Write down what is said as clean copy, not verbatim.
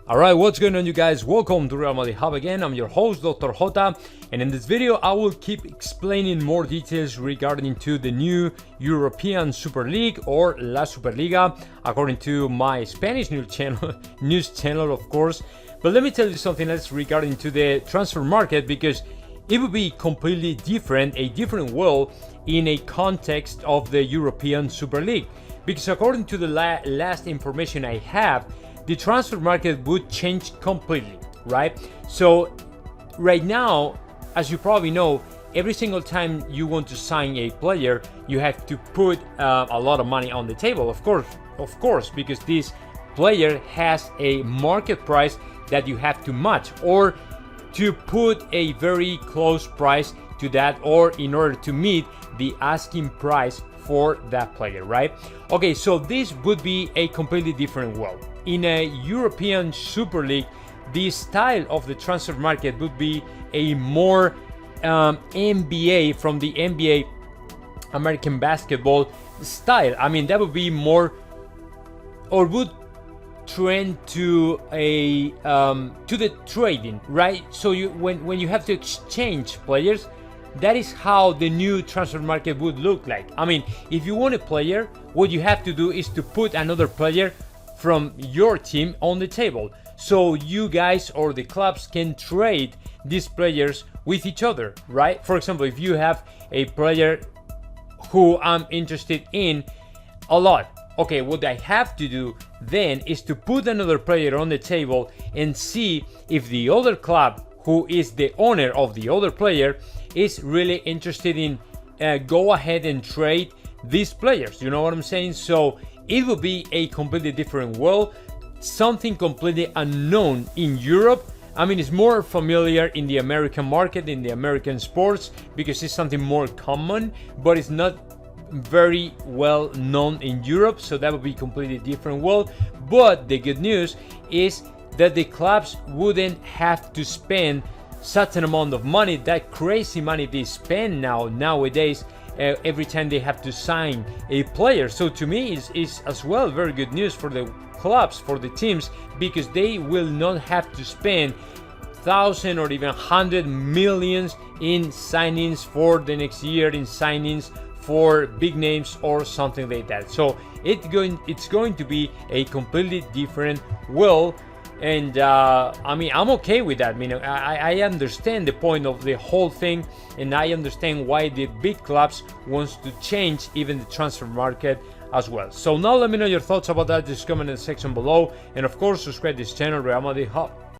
Alright, what's going on, you guys? Welcome to Real Madrid Hub again. I'm your host, Dr. Jota, and in this video I will keep explaining more details regarding to the new European Super League or La Superliga, according to my Spanish news channel, of course. But let me tell you something else regarding to the transfer market, because it would be completely different, a different world in a context of the European Super League. Because according to the last information I have, the transfer market would change completely, right? So right now, as you probably know, every single time you want to sign a player, you have to put a lot of money on the table, of course, because this player has a market price that you have to match, or to put a very close price to that, or in order to meet the asking price for that player, right? Okay, so this would be a completely different world. In a European Super League, the style of the transfer market would be a more NBA, from the NBA, American basketball style. I mean, that would be more, or would trend to a to the trading, right? So you when you have to exchange players, that is how the new transfer market would look like. I mean, if you want a player, what you have to do is to put another player from your team on the table, so you guys or the clubs can trade these players with each other, right? For example, if you have a player who I'm interested in a lot, okay, what I have to do then is to put another player on the table and see if the other club, who is the owner of the other player, is really interested in go ahead and trade these players. You know what I'm saying? So it will be a completely different world, something completely unknown in Europe. I mean, it's more familiar in the American market, in the American sports, because it's something more common, but it's not very well known in Europe. So that would be completely different world. But the good news is that the clubs wouldn't have to spend such an amount of money, that crazy money they spend nowadays, every time they have to sign a player. So to me is as well very good news for the clubs, for the teams, because they will not have to spend thousand or even 100 millions in signings for the next year, in signings for big names or something like that. So it's going to be a completely different world. And I mean, I'm okay with that. I mean, I understand the point of the whole thing, and I understand why the big clubs wants to change even the transfer market as well. So now let me know your thoughts about that. Just comment in the section below, and of course subscribe to this channel, Real Madrid Hub.